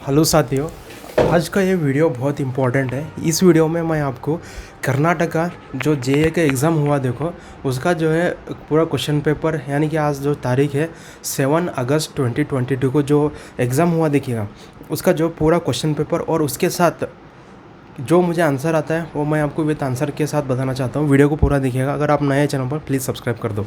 Hello साथियों, आज का ये वीडियो बहुत इम्पोर्टेंट है। इस वीडियो में मैं आपको कर्नाटका जो जेए का एग्ज़ाम हुआ देखो उसका जो है पूरा क्वेश्चन पेपर, यानी कि आज जो तारीख है 7 अगस्त 2022 को जो एग्ज़ाम हुआ देखिएगा उसका जो पूरा क्वेश्चन पेपर और उसके साथ जो मुझे आंसर आता है वो मैं आपको विद आंसर के साथ बताना चाहता हूँ। वीडियो को पूरा देखिएगा। अगर आप नए चैनल पर प्लीज़ सब्सक्राइब कर दो।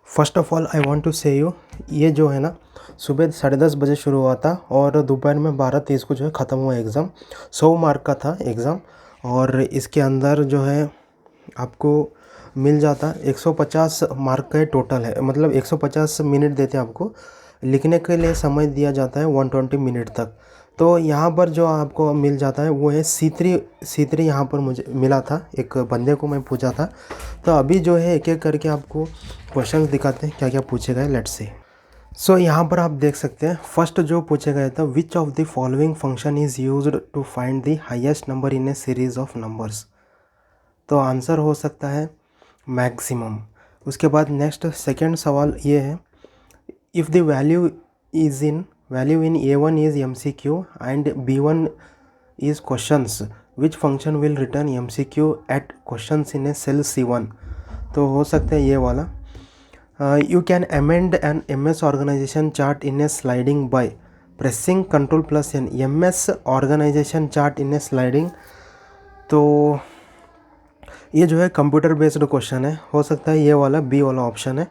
First of all I want to say you, ये जो है ना सुबह 10:30 बजे शुरू हुआ था और दोपहर में 12:30 को जो है ख़त्म हुआ एग्ज़ाम। 100 मार्क का था एग्ज़ाम और इसके अंदर जो है आपको मिल जाता 150 मार्क का टोटल है, मतलब 150 मिनट देते हैं आपको। लिखने के लिए समय दिया जाता है 120 मिनट तक। तो यहाँ पर जो आपको मिल जाता है वो है C3 यहाँ पर मुझे मिला था, एक बंदे को मैं पूछा था। तो अभी जो है एक एक करके आपको क्वेश्चंस दिखाते हैं क्या क्या पूछे गए। Let's see. सो यहाँ पर आप देख सकते हैं फर्स्ट जो पूछे गए था, which of the following function is used to find the highest number in a series of numbers. तो आंसर हो सकता है मैक्सिमम। उसके बाद नेक्स्ट सेकेंड सवाल ये है, if the value in A1 is MCQ and B1 is questions, which function will return MCQ at questions in a cell C1। तो हो सकता है ये वाला। You can amend an MS organization chart in a sliding by pressing Ctrl+N। MS organization chart in a sliding, तो ये जो है कंप्यूटर बेस्ड क्वेश्चन है, हो सकता है ये वाला बी वाला ऑप्शन है।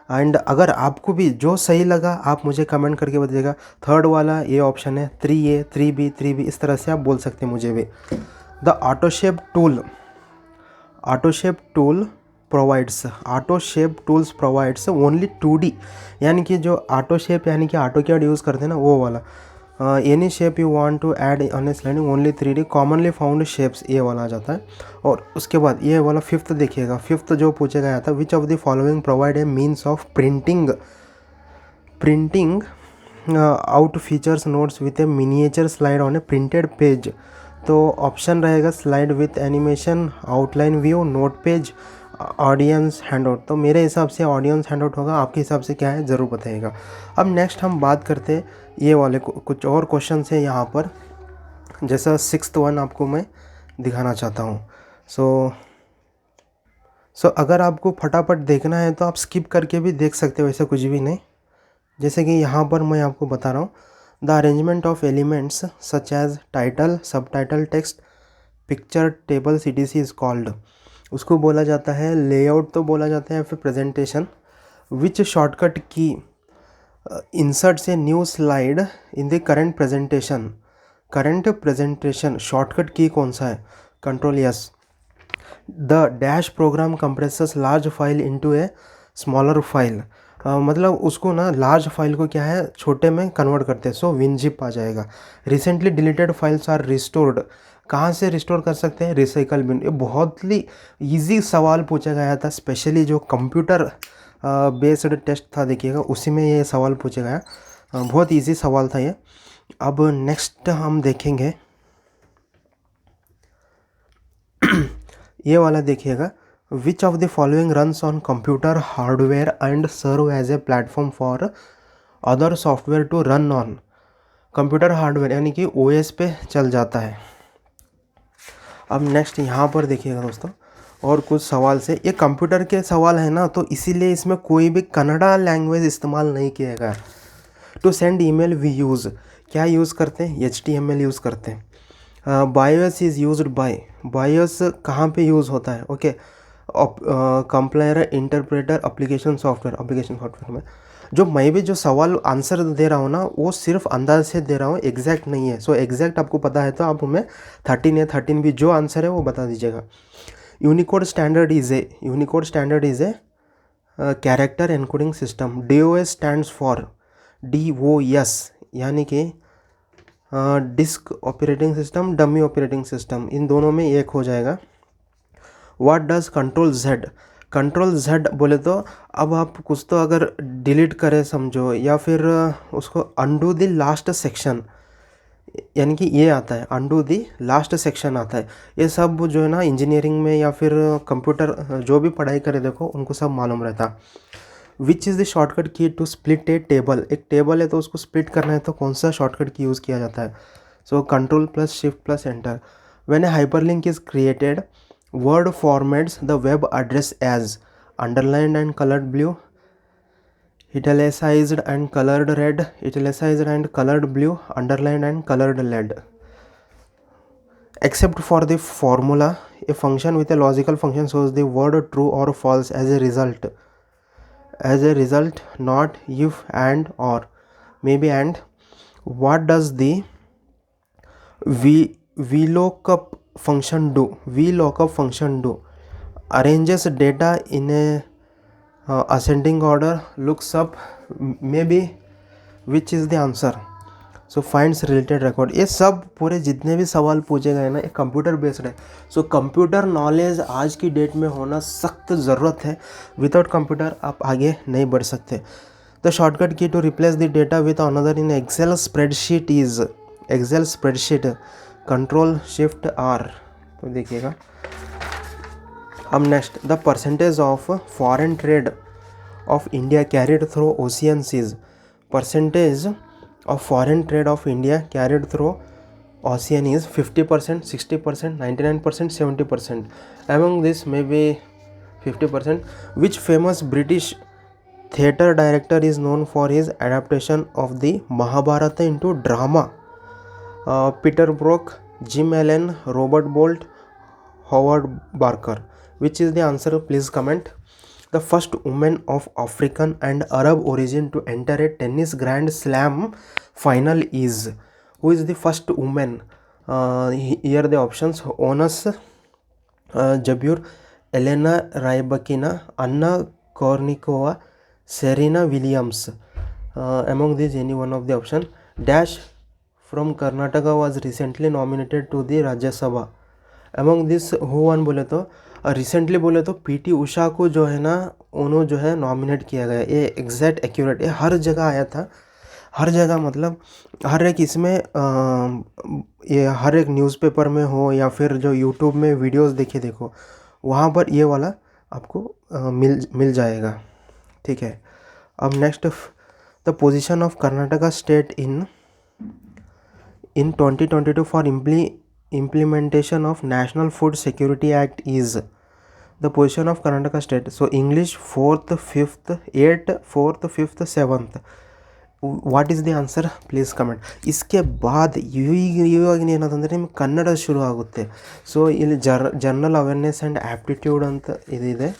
एंड अगर आपको भी जो सही लगा आप मुझे कमेंट करके बताइएगा। थर्ड वाला ये ऑप्शन है 3A 3B, इस तरह से आप बोल सकते हैं मुझे भी। The autoshape tools provides only 2D, यानी कि जो ऑटोशेप यानी कि ऑटोकैड यूज़ करते हैं ना वो वाला। Any shape you want to add on a sliding only 3D commonly found shapes, ये वाला आ जाता है। और उसके बाद ये वाला फिफ्थ देखिएगा, फिफ्थ जो पूछा गया था, which of the following provide a means of printing out features notes with A miniature slide on A printed page. तो ऑप्शन रहेगा slide with animation, outline view, note page, audience handout. तो मेरे हिसाब से ऑडियंस हैंडआउट होगा, आपके हिसाब से क्या है ज़रूर बताइएगा। अब नेक्स्ट हम बात करते हैं ये वाले कुछ और क्वेश्चन है यहाँ पर, जैसा 6th वन आपको मैं दिखाना चाहता हूँ। सो अगर आपको फटाफट देखना है तो आप स्किप करके भी देख सकते हो, ऐसा कुछ भी नहीं। जैसे कि यहाँ पर मैं आपको बता रहा हूँ, the arrangement of elements such as title, subtitle, text, picture, table, CTC is called. उसको बोला जाता है लेआउट, तो बोला जाता है फिर presentation. Which shortcut key inserts a new slide in the current presentation shortcut key कौन सा है? Ctrl+S। The dash program compresses large file into a smaller file, मतलब उसको ना लार्ज फाइल को क्या है छोटे में कन्वर्ट करते हैं, सो WinZip आ जाएगा। Recently deleted files are restored, कहाँ से रिस्टोर कर सकते हैं? Recycle bin. ये बहुत ही ईजी सवाल पूछा गया था, स्पेशली जो कंप्यूटर बेस्ड टेस्ट था देखिएगा उसी में ये सवाल पूछा गया। बहुत इजी सवाल था ये। अब नेक्स्ट हम देखेंगे ये वाला देखिएगा, which of the following runs on computer hardware and serve as a platform for other software to run on. Computer hardware यानी कि OS पे चल जाता है। अब नेक्स्ट यहाँ पर देखिएगा दोस्तों, और कुछ सवाल से, ये कंप्यूटर के सवाल है ना तो इसीलिए इसमें कोई भी कन्नड़ा लैंग्वेज इस्तेमाल नहीं किया गया। To send email we use, क्या यूज़ करते हैं? HTML यूज़ करते हैं। BIOS is used by, BIOS कहाँ पे यूज़ होता है? Okay, compiler, interpreter, application software में। जो मैं भी जो सवाल आंसर दे रहा हूँ ना वो सिर्फ अंदाज से दे रहा हूँ, एग्जैक्ट नहीं है। सो एग्जैक्ट आपको पता है तो आप हमें 13 या 13B जो आंसर है वो बता दीजिएगा। Unicode standard is a character encoding system. DOS stands for DOS, यानी कि disk operating system, dummy operating system, इन दोनों में एक हो जाएगा। व्हाट डज कंट्रोल Z बोले तो अब आप कुछ तो अगर डिलीट करें समझो, या फिर उसको अंडू द लास्ट सेक्शन, यानी कि ये आता है अंडू द लास्ट सेक्शन आता है। ये सब जो है ना इंजीनियरिंग में या फिर कंप्यूटर जो भी पढ़ाई करे देखो उनको सब मालूम रहता। Which is the shortcut key to split A table, एक टेबल है तो उसको स्प्लिट करना है तो कौन सा शॉर्टकट की यूज़ किया जाता है? So control plus shift plus enter. When a hyperlink is created, word formats the web address as underlined and colored blue, italicized and colored red, italicized and colored blue, underlined and colored lead. Except for the formula, a function with a logical function shows the word true or false as a result. As a result, not, if, and, or, maybe, and. What does the VLOOKUP function do? VLOOKUP function do arranges data in a ascending order, looks up, maybe. Which is the answer? So finds related record. ये सब पूरे जितने भी सवाल पूछे गए ना ये कंप्यूटर बेस्ड है. सो कंप्यूटर नॉलेज आज की डेट में होना सख्त ज़रूरत है. विदाउट कंप्यूटर आप आगे नहीं बढ़ सकते. The shortcut key to replace the data with another in excel spreadsheet is excel spreadsheet control shift R. तो देखिएगा. अब next, the percentage of foreign trade of India carried through oceans is. Percentage of foreign trade of India carried through ocean is 50%, 60%, 99%, 70%. Among this maybe 50%. Which famous British theatre director is known for his adaptation of the Mahabharata into drama? Peter Brook, Jim Allen, Robert Bolt, Howard Barker. Which is the answer? Please comment. The first woman of African and Arab origin to enter a tennis Grand Slam final is. Who is the first woman? Here the options: Onus Jabeur, Elena Rybakina, Anna Kournikova, Serena Williams. Among these, any one of the option. Dash from Karnataka was recently nominated to the Rajya Sabha. Among this, who one बोले तो recently बोले तो PT Usha को जो है ना उन्होंने जो है नॉमिनेट किया गया. ये एग्जैक्ट एक्यूरेट, ये हर जगह आया था. हर जगह मतलब हर एक इसमें ये हर एक न्यूज़पेपर में हो या फिर जो यूट्यूब में वीडियोस देखो वहाँ पर ये वाला आपको मिल जाएगा. ठीक है. अब next, the position of Karnataka state in 2022 for implementation of National Food Security Act is. The position of Karnataka state. So English 4th, 5th, 8th, 4th, 5th, 7th. What is the answer? Please comment. इसके बाद ಇವಾಗ ಏನಂತಂದರೆ ನಿಮ್ಗೆ ಕನ್ನಡ ಶುರು ಆಗುತ್ತೆ. So ಇಲ್ಲಿ journal awareness and aptitude ಅಂತ ಇದಿದೆ.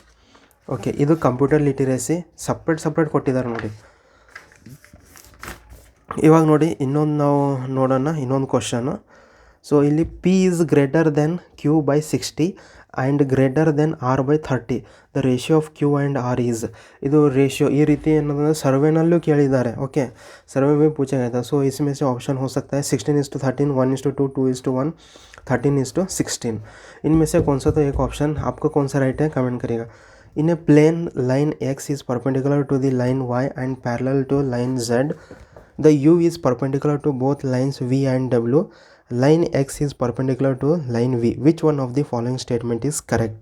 ಓಕೆ, ಇದು ಕಂಪ್ಯೂಟರ್ ಲಿಟರೇಸಿ ಸಪ್ರೇಟ್ ಕೊಟ್ಟಿದ್ದಾರೆ ನೋಡಿ. ಇವಾಗ ನೋಡಿ ಇನ್ನೊಂದು ನಾವು ನೋಡೋಣ ಇನ್ನೊಂದು ಕ್ವಶನು. ಸೊ ಇಲ್ಲಿ P is greater than Q by 60 and greater than R by 30. The ratio of Q and R is. ಇದು ರೇಷಿಯೋ ಈ ರೀತಿ ಏನಂದರೆ सर्वे ಕೇಳಿದ್ದಾರೆ. ओके, सर्वे में पूछा गया था. सो इसमें से ऑप्शन हो सकता है 16:13, 1:2, 2:1, 13:16. इनमें से कौन सा तो एक ऑप्शन आपको कौन सा राइट है कमेंट करिएगा. In a plane line X is perpendicular to the line Y and parallel to line Z. The U is perpendicular to both lines V and W. Line X is perpendicular to line V. Which one of the following statement is correct?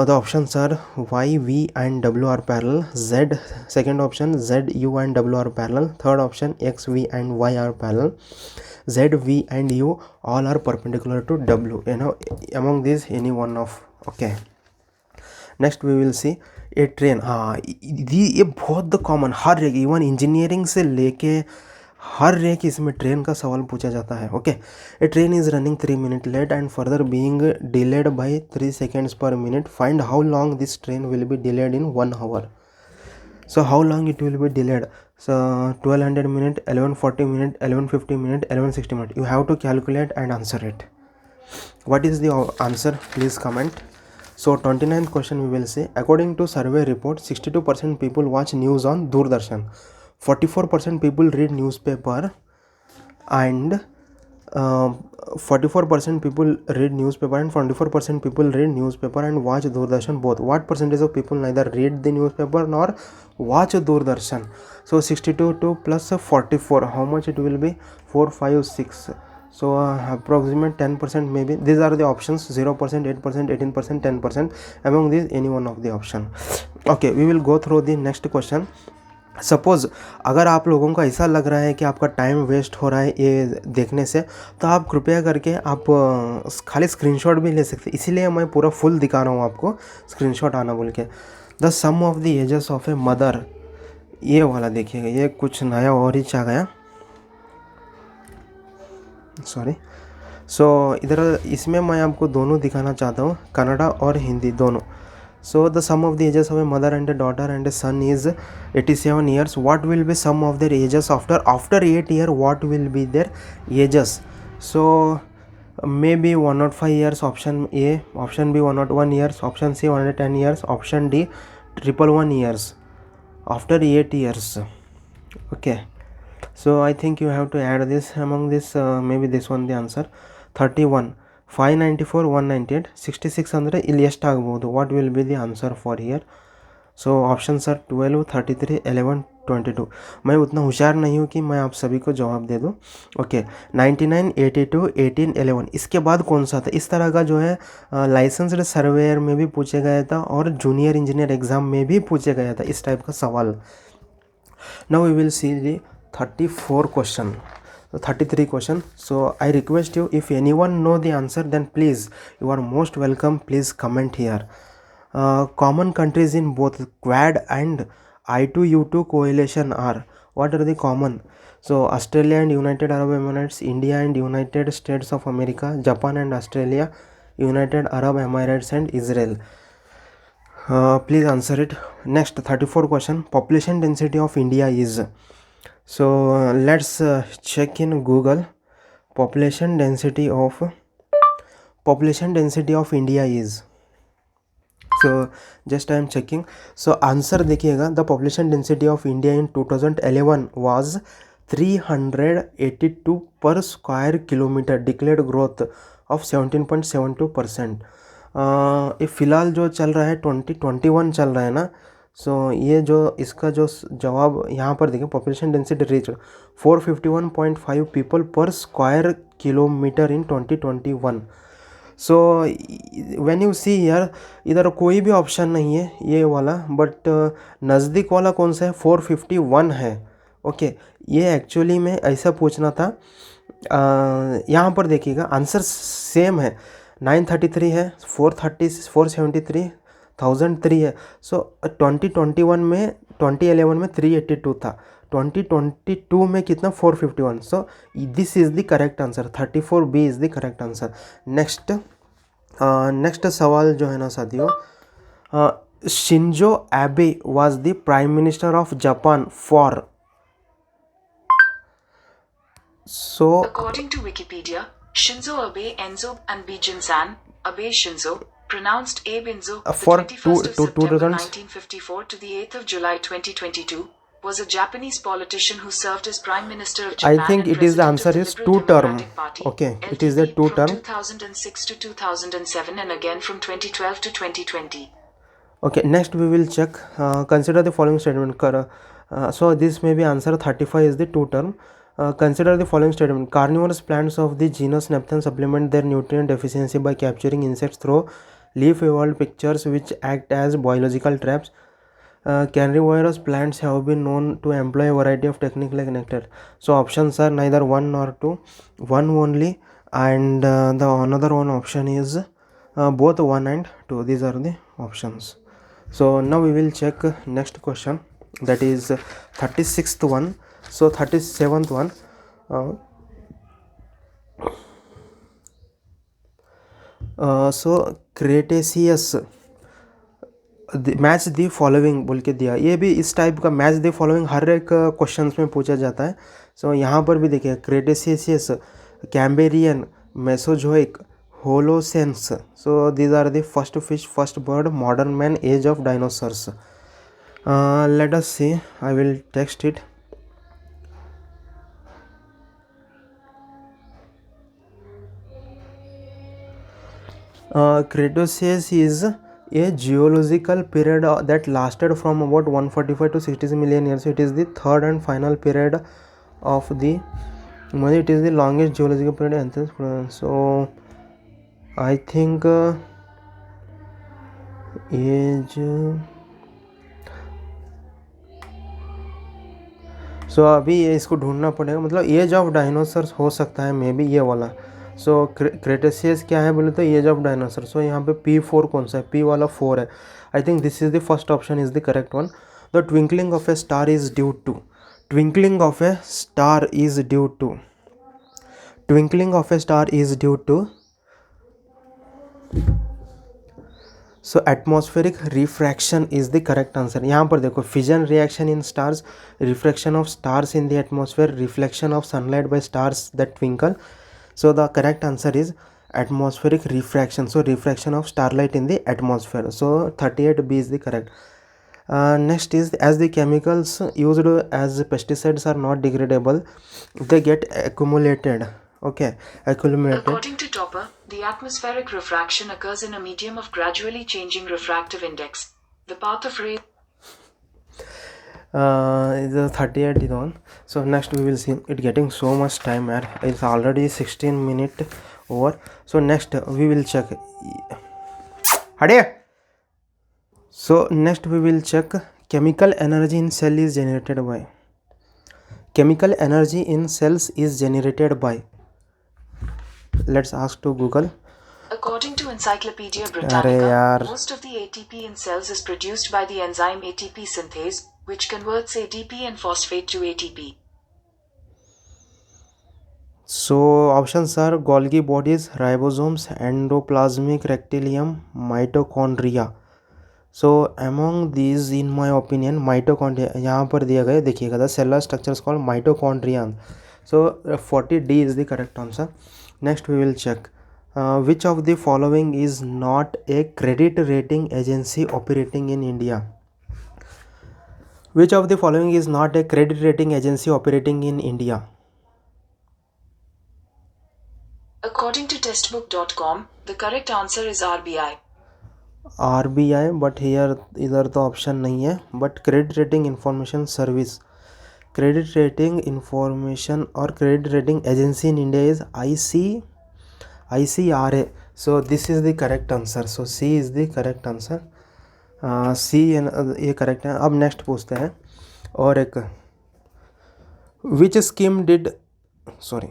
The options are Y, V and W are parallel. Z, second option, Z, U and W are parallel. Third option, X, V and Y are parallel. Z, V and U all are perpendicular to W. You know, among these any one of. Okay. Next we will see a train. हाँ, ये बहुत common हर एक even engineering से लेके हर एक इसमें train का सवाल पूछा जाता है. Okay, a train is running 3 minutes late and further being delayed by 3 seconds per minute. Find how long this train will be delayed in 1 hour. So how long it will be delayed? So 1200 minutes, 1140 minutes, 1150 minutes, 1160 minutes. You have to calculate and answer it. What is the answer? Please comment. So 29th question we will say, according to survey report 62% people watch news on Doordarshan, 44% people read newspaper and 44% people read newspaper and 44% people read newspaper and watch Doordarshan both. What percentage of people neither read the newspaper nor watch Doordarshan? So 62 to plus 44, how much it will be? 4, 5, 6. So approximate 10% maybe. These are the options: 0%, 8%, 18%, 10%. Among these, any one of the option. Okay, we will go through the next question. Suppose अगर आप लोगों को ऐसा लग रहा है कि आपका टाइम वेस्ट हो रहा है ये देखने से, तो आप कृपया करके आप खाली स्क्रीनशॉट भी ले सकते, इसीलिए मैं पूरा फुल दिखा रहा हूँ आपको, स्क्रीनशॉट आना बोल के। The sum of the ages of a mother, ये वाला देखिएगा, ये कुछ नया और ही आ गया, सॉरी। सो इधर इसमें मैं आपको दोनों दिखाना चाहता हूँ, कन्नड़ा और हिंदी दोनों। So the sum of the ages of a mother and a daughter and a son is 87 years. What will be sum of their ages after 8 years? What will be their ages? So maybe 105 years, option A. Option B 101 years. Option C 110 years. Option D 111 years. After 8 years. Okay. So I think you have to add this among this. Maybe this one the answer. 31. 594, 198, 66 ಅಂದರೆ ಇಲ್ಲಿ ಎಷ್ಟಾಗ್ಬೋದು? What will be the answer for here? So option sir 12, 33, 11, 22। मैं उतना होशियार नहीं हूँ कि मैं आप सभी को जवाब दे दूँ। ओके, 99, 82, 18, 11, इसके बाद कौन सा था? इस तरह का जो है लाइसेंस्ड सर्वेयर में भी पूछे गया था और जूनियर इंजीनियर एग्ज़ाम में भी पूछे गया था इस टाइप का सवाल। Now we will see the 34 question, 33 question. So I request you, if anyone know the answer, then please, you are most welcome, please comment here. Common countries in both Quad and I2U2 coalition are, what are the common? So Australia and United Arab Emirates, India and United States of America, Japan and Australia, United Arab Emirates and Israel. Please answer it. Next 34 question, population density of India is. So let's check in Google. Population density of India is. So just I am checking. So answer देखिएगा, the population density of India in 2011 was 382 per square kilometer, declared growth of 17.72%. ये फ़िलहाल जो चल रहा है 2021 चल रहा है ना, सो ये जो इसका जो जवाब यहाँ पर देखिए, पॉपुलेशन डेंसिटी रीच 451.5 पीपल पर square kilometre in 2021। So when you see here, इधर कोई भी ऑप्शन नहीं है ये वाला, बट नज़दीक वाला कौन सा है? 451 है। ओके, ये एक्चुअली में ऐसा पूछना था। यहाँ पर देखिएगा आंसर सेम है, 933 है, 430, 473, 1003 है। सो 2021 में 2011 में 382 था, 2022 में कितना? 451। So this is the correct answer, 34B is the correct answer. Next सवाल जो है ना साथियों, शिंजो एबे was the prime minister of Japan for. So according to Wikipedia, Shinzo Abe, Enzo and B. Jinsan, Abe Shinzo, pronounced Abe Enzo, for the 21st of September 2000 1954 to the 8th of July 2022, was a Japanese politician who served as Prime Minister of Japan. I think and it is the President answer of the is Liberal 2 term. Democratic Party, Okay, it is the LDP, 2 from term. 2006 to 2007 and again from 2012 to 2020. Okay, next we will check. Consider the following statement. So this may be answer 35 is the 2 term. Consider the following statement. Carnivorous plants of the genus Neptune supplement their nutrient deficiency by capturing insects through leaf evolved pictures which act as biological traps. Carnivorous plants have been known to employ a variety of techniques like nectar. So options are neither 1 nor 2, 1 only, and the another one option is both 1 and 2. These are the options. So now we will check next question, that is 36th one. So 37th one, so Cretaceous match the following बोल के दिया, ये भी इस type का match the following her एक questions में पूछा जाता है। सो यहाँ पर भी देखिए, Cretaceous, Cambrian, Mesozoic, Holocene. So these are the first fish, first bird, modern man, age of dinosaurs. Let us see, I will text it. Cretaceous is a geological period that lasted from about 145 to 60 million years. It is the third and final period of the Mother, it is the longest geological period. So I think age. सो अभी ये इसको ढूंढना पड़ेगा, मतलब as of dinosaurs हो सकता है may be ये वाला। सो क्रेटेशियस क्या है बोले तो एज ऑफ डायनासोर। सो यहाँ पे P4 कौन सा है, P वाला 4 है। I think this is the first option is the correct one. The twinkling of a star is due to, twinkling of a star is due to, twinkling of a star is due to, so atmospheric refraction is the correct answer. यहाँ पर देखो, fission reaction in stars, reflection of stars in the atmosphere, reflection of sunlight by stars that twinkle. So the correct answer is atmospheric refraction, so refraction of starlight in the atmosphere. So 38B is the correct. Next is, as the chemicals used as pesticides are not degradable, they get accumulated. Okay, accumulated. According to Topper, the atmospheric refraction occurs in a medium of gradually changing refractive index. The path of ray is a 38 is on. So next we will see it getting so much time, it's already 16 minutes over. So next we will check. Hade. So next we will check chemical energy in cell is generated by. Chemical energy in cells is generated by. Let's ask to Google. According to Encyclopedia Britannica, yaar. most of the ATP in cells is produced by the enzyme ATP synthase, which converts ADP and phosphate to ATP. So options are Golgi bodies, ribosomes, endoplasmic reticulum, mitochondria. So among these, in my opinion, mitochondria यहाँ पर दिया गया, देखिएगा, the cellular structure is called mitochondria. So 40D is the correct answer. Next we will check which of the following is not a credit rating agency operating in India. Which of the following is not a credit rating agency operating in India? According to testbook.com, the correct answer is RBI. RBI, but here इधर तो option नहीं है, but credit rating information service, credit rating information और credit rating agency in India is ICRA. So this is the correct answer. So C is the correct answer. C ये correct है. अब next पूछते हैं और एक, which scheme did, sorry,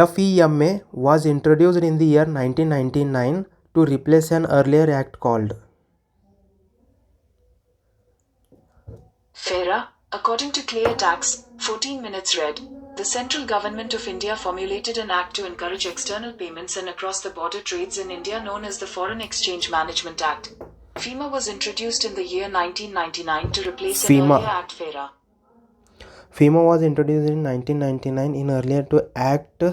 FEMA was introduced in the year 1999 to replace an earlier act called FERA. According to Clear Tax, 14 minutes read, the central government of India formulated an act to encourage external payments and across-the-border trades in India known as the Foreign Exchange Management Act. FEMA was introduced in the year 1999 to replace an earlier act, FERA. FEMA was introduced in 1999 in earlier to act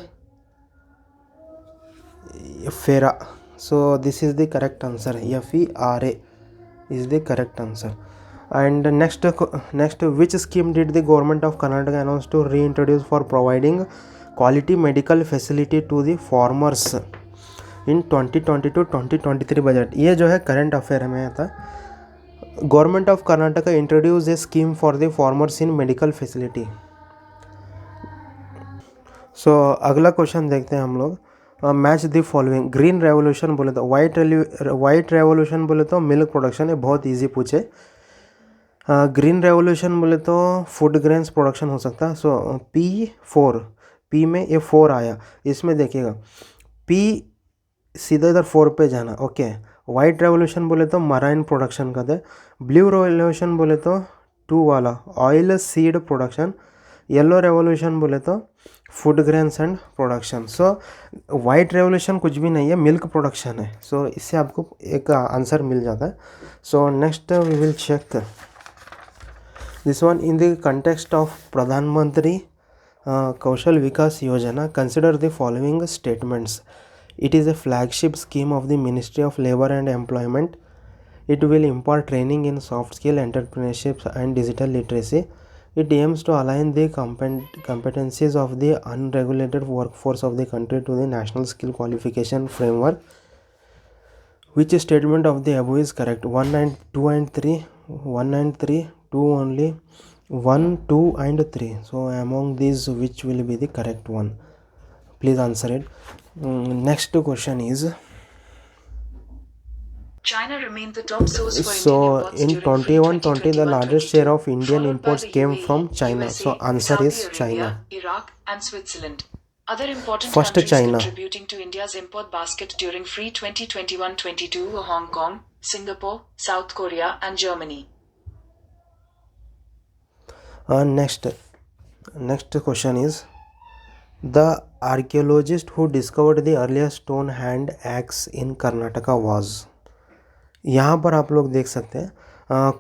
FERA. So this is the correct answer. FERA is the correct answer. And next, which scheme did the government of Karnataka announce to reintroduce for providing quality medical facility to the farmers in 2022-2023 budget? ये जो है current affair में आता है. Government of Karnataka introduce a scheme for the farmers in medical facility. So अगला question देखते हैं हम लोग. Match the following. Green revolution बोले तो, वाइट रेवोल्यूशन बोले तो मिल्क प्रोडक्शन, ये बहुत इजी पूछे. ग्रीन रेवोल्यूशन बोले तो फूड ग्रेन्स प्रोडक्शन हो सकता है. सो P4, P में ये 4 आया, इसमें देखिएगा P सीधा इधर 4 पे जाना. ओके. वाइट रेवोल्यूशन बोले तो मराइन प्रोडक्शन का दे. ब्लू रेवोल्यूशन बोले तो 2 वाला oil seed production. Yellow revolution बोले तो food grains and production. So white revolution कुछ भी नहीं है, मिल्क प्रोडक्शन है. सो इससे आपको एक आंसर मिल जाता है. So next we will check this one. In the context of Pradhanmantri Kaushal Vikas Yojana, consider the following statements. It is a flagship scheme of the Ministry of Labor and Employment. It will impart training in soft skill, entrepreneurship and digital literacy. It aims to align the competencies of the unregulated workforce of the country to the national skill qualification framework. Which statement of the above is correct? 1, 2 and 3, 1 and 3, 2 only, 1, 2 and 3. So among these, which will be the correct one? Please answer it. Next question is, China remained the top source for so Indian imports in during Free 21-20 the largest share 2021-22, of Indian followed by imports the came UAE, from China. USA, So answer Saudi is China. Arabia, Iraq, and Switzerland. Other important First, countries China. contributing to India's import basket during Free 2021-22 were Hong Kong, Singapore, South Korea, and Germany. Next question is, the archaeologist who discovered the earliest stone hand axe in Karnataka was. यहाँ पर आप लोग देख सकते हैं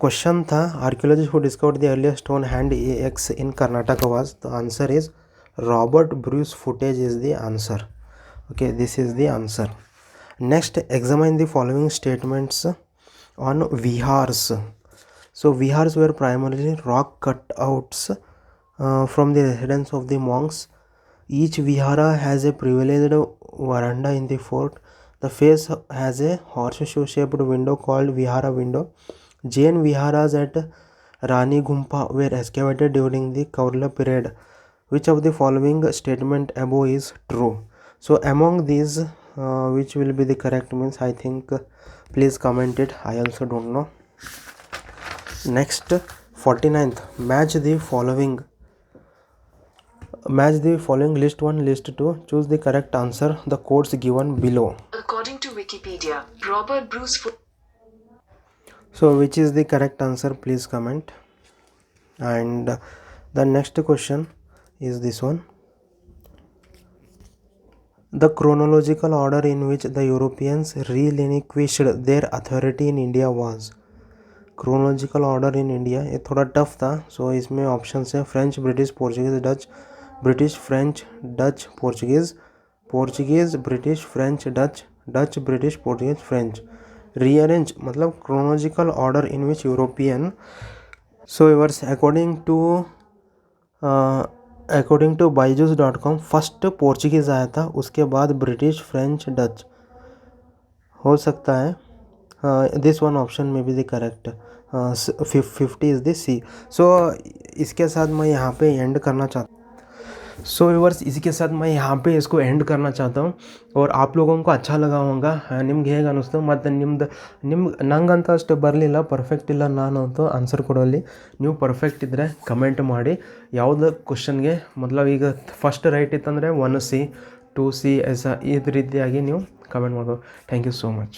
question था, archaeologist who discovered the earliest stone hand axe in Karnataka was. The answer is Robert Bruce Foote is the answer. Okay, this is the answer. Next, examine the following statements on vihars. So vihars were primarily rock cutouts from the residence of the monks. Each vihara has a privileged veranda in the fort. The face has a horseshoe-shaped window called vihara window. Jain viharas at Rani Gumpa were excavated during the Kaurla period. Which of the following statement above is true? So among these, which will be the correct means, I think, please comment it. I also don't know. Next, 49th, match the following list 1, list 2. Choose the correct answer. The codes given below. According to Wikipedia, Robert Bruce So which is the correct answer? Please comment. And the next question is this one. The chronological order in which the Europeans relinquished their authority in India was. Chronological order in India, ये थोड़ा tough था. सो इसमें option है French, British, Portuguese, Dutch. British, French, Dutch, Portuguese. Portuguese, British, French, Dutch. Dutch, British, Portuguese, French. Rearrange मतलब chronological order in which European. So viewers, according to byju's.com first Portuguese आया था, उसके बाद British, French, Dutch. हो सकता है this one option में भी द करेक्ट. 50 इज़ द सी. सो इसके साथ मैं यहाँ पे एंड करना चाहता हूँ. सो व्यूअर्स, इसके साथ मैं यहाँ पे इसको एंड करना चाहता हूँ. और आप लोगों को अच्छा लगा होगा. ನಿಮ್ಗೆ ಹೇಗೆ ಅನ್ನಿಸ್ತು ಮತ್ತು ನಿಮ್ಗೆ ನಂಗಂತ ಅಷ್ಟು ಬರಲಿಲ್ಲ, ಪರ್ಫೆಕ್ಟ್ ಇಲ್ಲ ನಾನು ಅಂತೂ ಆನ್ಸರ್ ಕೊಡೋಲ್ಲಿ. ನೀವು ಪರ್ಫೆಕ್ಟ್ ಇದ್ದರೆ ಕಮೆಂಟ್ ಮಾಡಿ. ಯಾವುದೇ ಕ್ವಶನ್ಗೆ ಮೊದಲು ಈಗ ಫಸ್ಟ್ ರೈಟ್ ಇತ್ತಂದರೆ 1C 2C ಈ ರೀತಿಯಾಗಿ ನೀವು ಕಮೆಂಟ್ ಮಾಡ್ಬೋದು. Thank you so much.